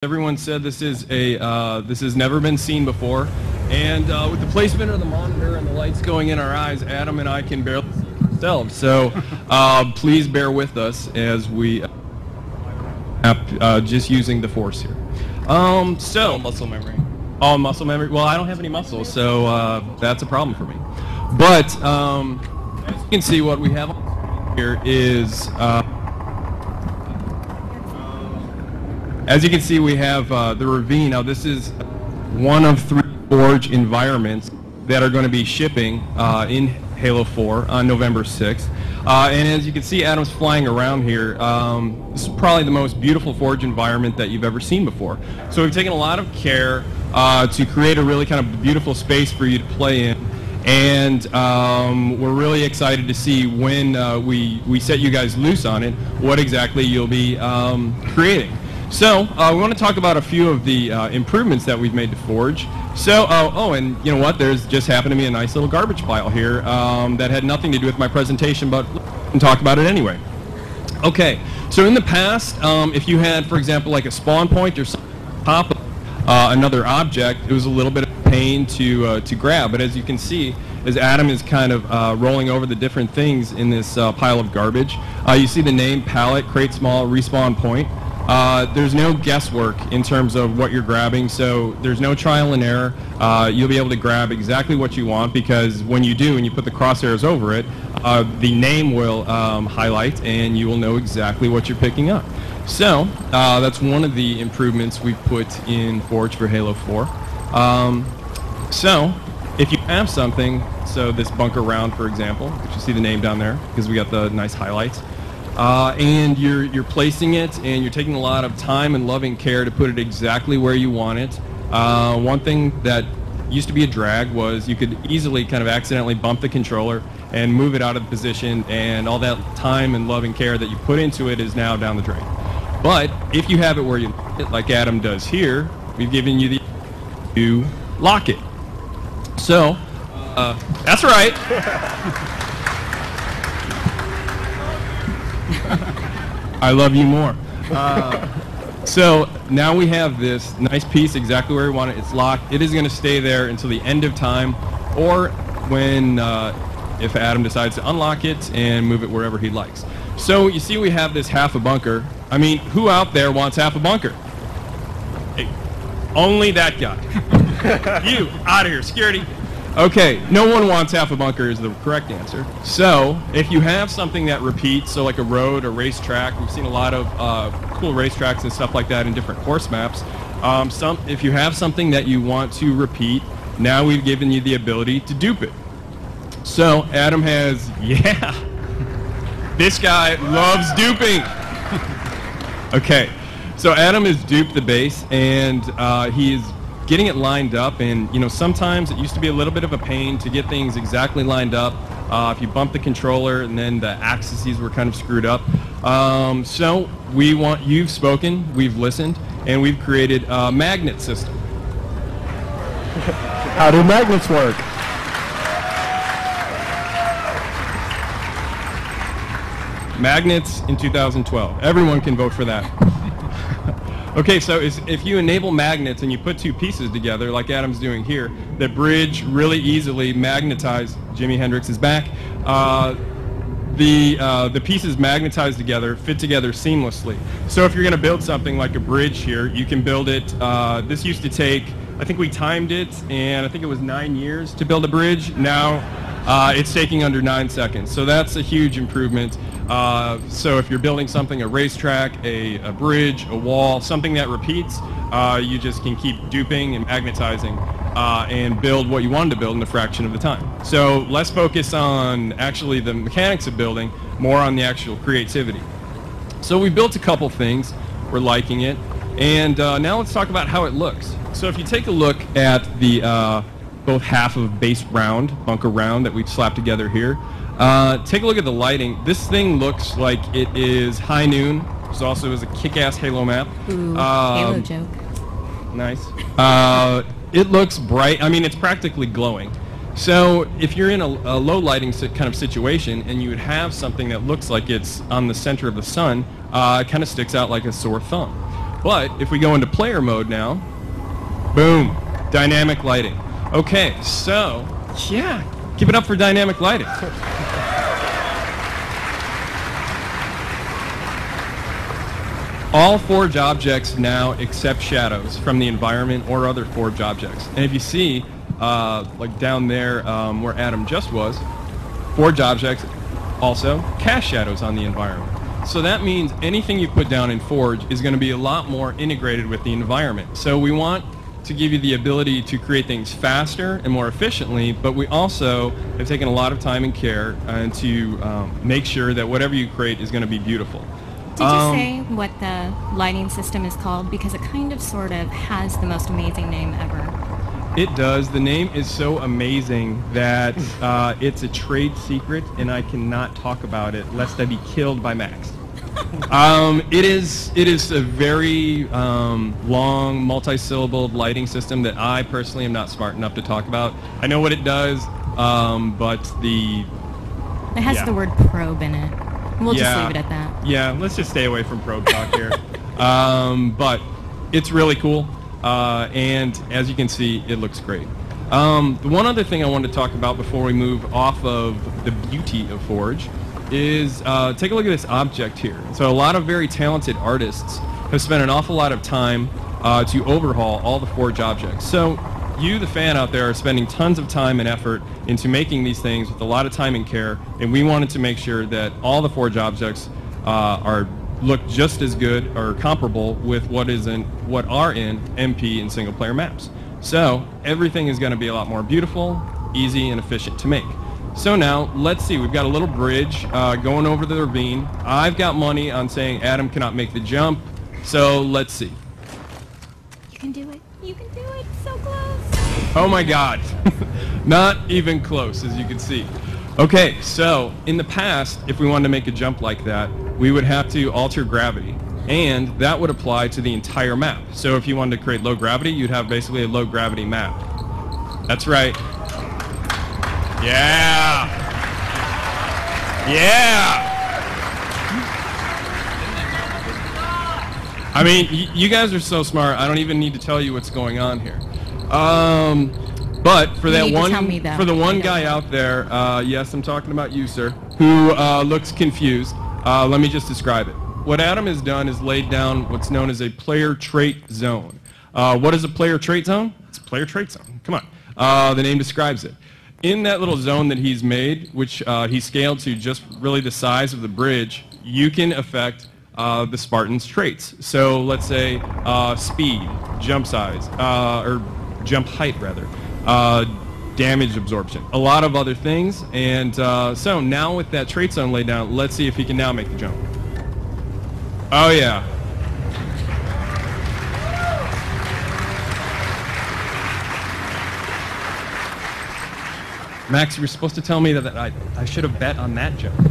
Everyone said this is this has never been seen before, and with the placement of the monitor and the lights going in our eyes, Adam and I can barely see ourselves. So please bear with us as we just using the force here. All muscle memory. All muscle memory. Well, I don't have any muscles, so that's a problem for me. But as you can see, what we have here is. As you can see, we have the ravine. Now, this is one of 3 Forge environments that are going to be shipping in Halo 4 on November 6th. And as you can see, Adam's flying around here. This is probably the most beautiful Forge environment that you've ever seen before. So we've taken a lot of care to create a really kind of beautiful space for you to play in. And we're really excited to see when we set you guys loose on it, what exactly you'll be creating. So we want to talk about a few of the improvements that we've made to Forge. So, and you know what? There's just happened to be a nice little garbage pile here that had nothing to do with my presentation, but we can talk about it anyway. Okay, so in the past, if you had, for example, like a spawn point or something on top of another object, it was a little bit of a pain to grab. But as you can see, as Adam is kind of rolling over the different things in this pile of garbage, you see the name palette, create small, respawn point. There's no guesswork in terms of what you're grabbing, so there's no trial and error. You'll be able to grab exactly what you want, because when you do and you put the crosshairs over it, the name will highlight and you will know exactly what you're picking up. So that's one of the improvements we've put in Forge for Halo 4. So if you have something, so this bunker round, for example, which you see the name down there because we got the nice highlights, and you're placing it, and you're taking a lot of time and loving care to put it exactly where you want it. One thing that used to be a drag was you could easily kind of accidentally bump the controller and move it out of the position, and all that time and loving care that you put into it is now down the drain. But if you have it where you like it, like Adam does here, we've given you the to lock it. So, that's right. I love you more. So now we have this nice piece exactly where we want it. It's locked. It is going to stay there until the end of time, or when if Adam decides to unlock it and move it wherever he likes. So you see we have this half a bunker. I mean, who out there wants half a bunker? Hey, only that guy. You, out of here, security. Okay, no one wants half a bunker is the correct answer. So, if you have something that repeats, so like a road or racetrack, we've seen a lot of cool racetracks and stuff like that in different course maps. If you have something that you want to repeat, now we've given you the ability to dupe it. So, Adam has, yeah, this guy loves duping. Okay, so Adam has duped the base, and he is getting it lined up, and you know, sometimes it used to be a little bit of a pain to get things exactly lined up if you bump the controller and then the axes were kind of screwed up. So you've spoken, we've listened, and we've created a magnet system. How do magnets work? Magnets in 2012. Everyone can vote for that. Okay, so if you enable magnets and you put 2 pieces together, like Adam's doing here, the bridge really easily magnetize. Jimi Hendrix is back. The pieces magnetize together, fit together seamlessly. So if you're going to build something like a bridge here, you can build it. This used to take, I think we timed it, and I think it was 9 years to build a bridge. Now it's taking under 9 seconds. So that's a huge improvement. So if you're building something, a racetrack, a bridge, a wall, something that repeats, you just can keep duping and magnetizing and build what you wanted to build in a fraction of the time. So less focus on actually the mechanics of building, more on the actual creativity. So we built a couple things. We're liking it. And now let's talk about how it looks. So if you take a look at the both half of base round, bunker round that we've slapped together here, take a look at the lighting. This thing looks like it is high noon. This also is a kick-ass Halo map. Ooh, Halo joke. Nice. It looks bright. I mean, it's practically glowing. So if you're in a low lighting kind of situation and you would have something that looks like it's on the center of the sun, it kind of sticks out like a sore thumb. But if we go into player mode now, boom, dynamic lighting. Okay, so, yeah, give it up for dynamic lighting. All Forge objects now accept shadows from the environment or other Forge objects. And if you see, like down there where Adam just was, Forge objects also cast shadows on the environment. So that means anything you put down in Forge is going to be a lot more integrated with the environment. So we want to give you the ability to create things faster and more efficiently, but we also have taken a lot of time and care to make sure that whatever you create is going to be beautiful. Did you say what the lighting system is called? Because it kind of sort of has the most amazing name ever. It does. The name is so amazing that it's a trade secret, and I cannot talk about it lest I be killed by Max. It is a very long, multi-syllabled lighting system that I personally am not smart enough to talk about. I know what it does, but it has the word probe in it. We'll just leave it at that. Yeah, let's just stay away from probe talk here. But it's really cool, and as you can see, it looks great. The one other thing I wanted to talk about before we move off of the beauty of Forge is take a look at this object here. So a lot of very talented artists have spent an awful lot of time to overhaul all the Forge objects. So you, the fan out there, are spending tons of time and effort into making these things with a lot of time and care, and we wanted to make sure that all the Forge objects look just as good or comparable with what are in MP and single player maps. So everything is going to be a lot more beautiful, easy, and efficient to make. So now, let's see, we've got a little bridge going over the ravine. I've got money on saying Adam cannot make the jump, so let's see. You can do it. You can do it. So close. Oh my god. Not even close, as you can see. Okay, so in the past, if we wanted to make a jump like that, we would have to alter gravity, and that would apply to the entire map. So if you wanted to create low gravity, you'd have basically a low gravity map. That's right. Yeah! Yeah! I mean, you guys are so smart, I don't even need to tell you what's going on here. But for that one guy out there, yes, I'm talking about you, sir, who looks confused, let me just describe it. What Adam has done is laid down what's known as a player trait zone. What is a player trait zone? It's a player trait zone. Come on. The name describes it. In that little zone that he's made, which he scaled to just really the size of the bridge, you can affect the Spartan's traits. So let's say speed, jump size, or jump height rather, damage absorption, a lot of other things. And so now with that trait zone laid down, let's see if he can now make the jump. Oh yeah. Max, you were supposed to tell me that I should have bet on that jump.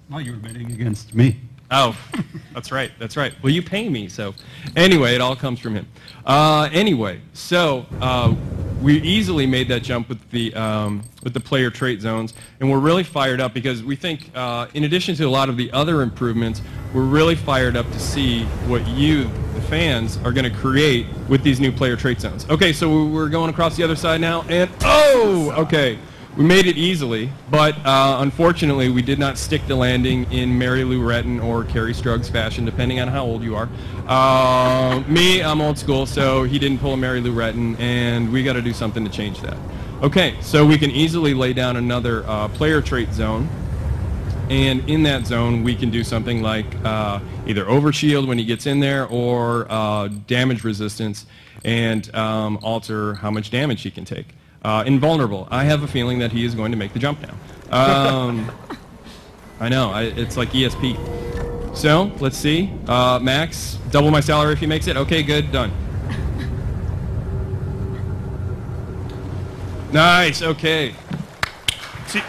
No, you were betting against me. Oh, that's right, that's right. Well, you pay me, so. Anyway, it all comes from him. Anyway, so we easily made that jump with the player trait zones, and we're really fired up because we think, in addition to a lot of the other improvements, we're really fired up to see what you, the fans, are going to create with these new player trait zones. Okay, so we're going across the other side now, and oh, okay. We made it easily, but unfortunately we did not stick the landing in Mary Lou Retton or Carrie Strug's fashion, depending on how old you are. Me, I'm old school, so he didn't pull a Mary Lou Retton, and we got to do something to change that. Okay, so we can easily lay down another player trait zone, and in that zone we can do something like either overshield when he gets in there, or damage resistance, and alter how much damage he can take. Invulnerable. I have a feeling that he is going to make the jump now. I know, it's like ESP. So, let's see. Max, double my salary if he makes it. Okay, good, done. Nice, okay. See